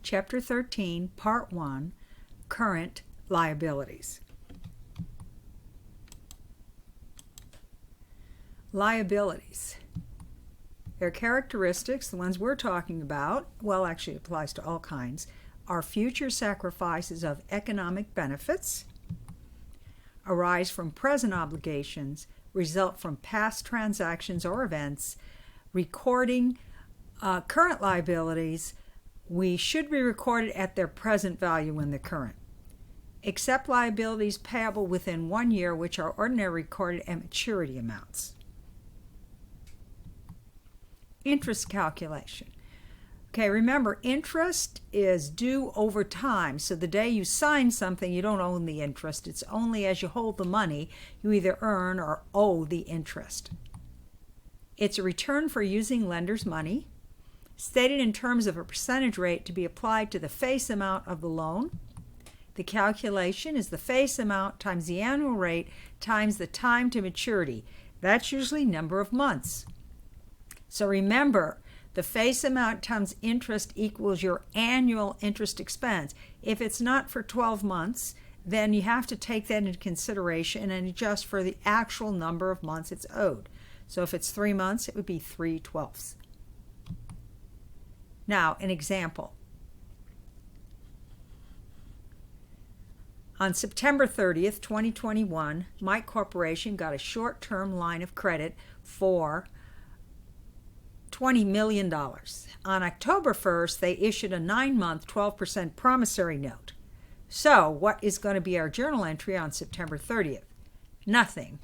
Chapter 13, Part 1, Current Liabilities. Liabilities. Their characteristics, the ones we're talking about, well, actually it applies to all kinds, are future sacrifices of economic benefits, arise from present obligations, result from past transactions or events, recording current liabilities. We should be recorded at their present value when they're current. Except liabilities payable within 1 year, which are ordinarily recorded at maturity amounts. Interest calculation. Okay, remember, interest is due over time. So the day you sign something, you don't own the interest. It's only as you hold the money, you either earn or owe the interest. It's a return for using lender's money, stated in terms of a percentage rate to be applied to the face amount of the loan. The calculation is the face amount times the annual rate times the time to maturity. That's usually number of months. So remember, the face amount times interest equals your annual interest expense. If it's not for 12 months, then you have to take that into consideration and adjust for the actual number of months it's owed. So if it's 3 months, it would be 3/12. Now, an example. On September 30th, 2021, Mike Corporation got a short-term line of credit for $20 million. On October 1st, they issued a 9-month, 12% promissory note. So, what is going to be our journal entry on September 30th? Nothing,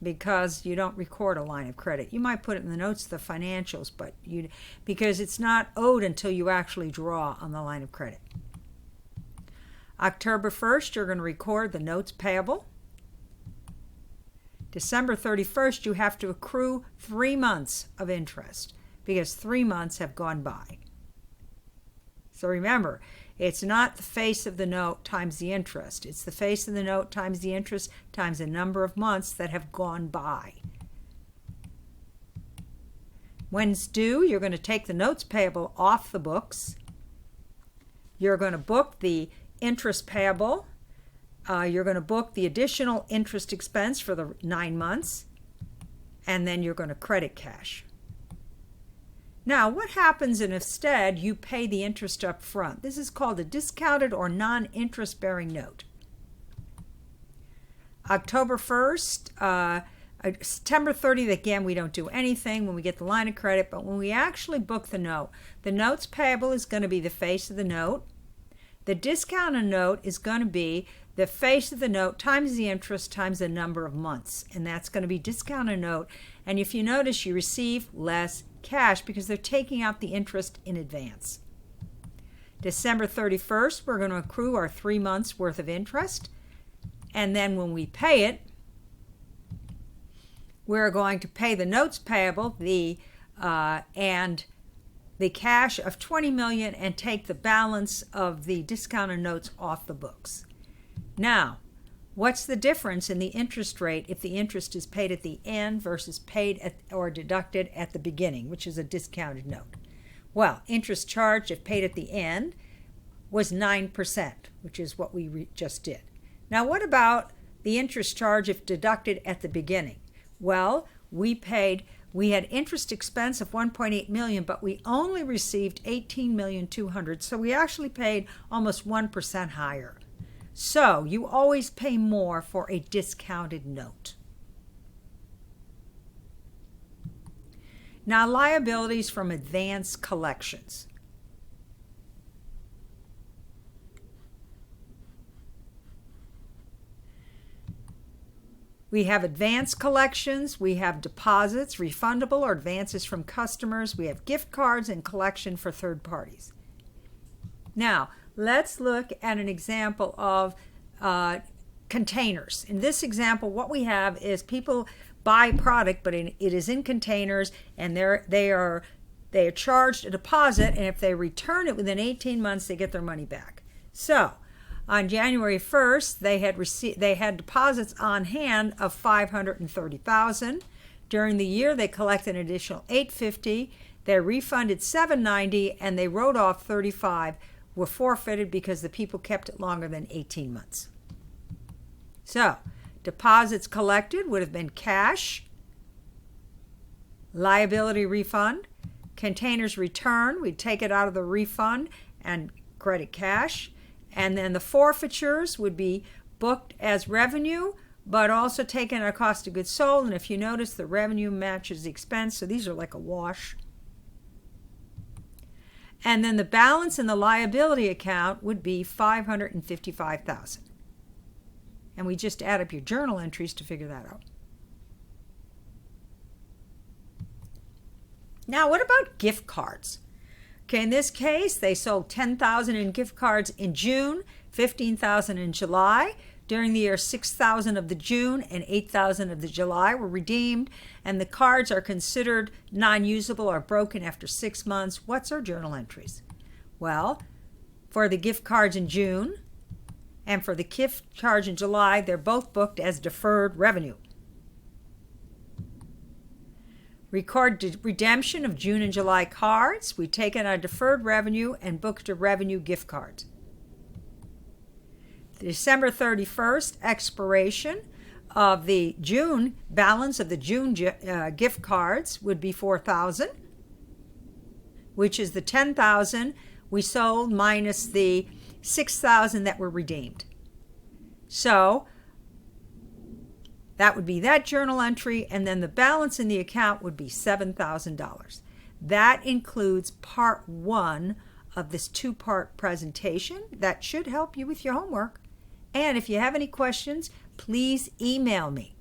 because you don't record a line of credit. You might put it in the notes of the financials, but because it's not owed until you actually draw on the line of credit. October 1st, you're going to record the notes payable. December 31st, you have to accrue 3 months of interest because 3 months have gone by. So remember, it's not the face of the note times the interest. It's the face of the note times the interest times the number of months that have gone by. When it's due, you're going to take the notes payable off the books. You're going to book the interest payable. You're going to book the additional interest expense for the 9 months, and then you're going to credit cash. Now, what happens if instead you pay the interest up front? This is called a discounted or non-interest bearing note. October 1st, September 30th, again, we don't do anything when we get the line of credit, but when we actually book the notes payable is going to be the face of the note. The discounted note is going to be the face of the note times the interest times the number of months, and that's going to be discounted note. And if you notice, you receive less cash because they're taking out the interest in advance. December 31st, we're going to accrue our 3 months worth of interest, and then when we pay it, we're going to pay the notes payable and the cash of $20 million and take the balance of the discounted notes off the books. Now, what's the difference in the interest rate if the interest is paid at the end versus paid at or deducted at the beginning, which is a discounted note? Well, interest charged if paid at the end was 9%, which is what we just did. Now, what about the interest charge if deducted at the beginning? Well, we had interest expense of $1.8 million, but we only received $18,200,000, so we actually paid almost 1% higher. So you always pay more for a discounted note. Now, liabilities from advance collections. We have advance collections, we have deposits, refundable or advances from customers, we have gift cards and collection for third parties. Now, let's look at an example of containers. In this example, what we have is people buy product, but it is in containers, and they are charged a deposit, and if they return it within 18 months, they get their money back. So, on January 1st, they had deposits on hand of $530,000. During the year, they collected an additional $850,000. They refunded $790,000, and they wrote off $35,000. were forfeited because the people kept it longer than 18 months. So, deposits collected would have been cash, liability refund, containers return, we'd take it out of the refund and credit cash, and then the forfeitures would be booked as revenue, but also taken at cost of goods sold. And if you notice, the revenue matches the expense, so these are like a wash. And then the balance in the liability account would be $555,000. And we just add up your journal entries to figure that out. Now, what about gift cards? Okay, in this case, they sold $10,000 in gift cards in June, $15,000 in July. During the year, $6,000 of the June and $8,000 of the July were redeemed, and the cards are considered non-usable or broken after 6 months. What's our journal entries? Well, for the gift cards in June and for the gift charge in July, they're both booked as deferred revenue. Record redemption of June and July cards. We take in our deferred revenue and booked a revenue gift card. The December 31st expiration of the June balance of the June gift cards would be $4,000, which is the $10,000 we sold minus the $6,000 that were redeemed. So that would be that journal entry, and then the balance in the account would be $7,000. That includes part 1 of this 2-part presentation. That should help you with your homework. And if you have any questions, please email me.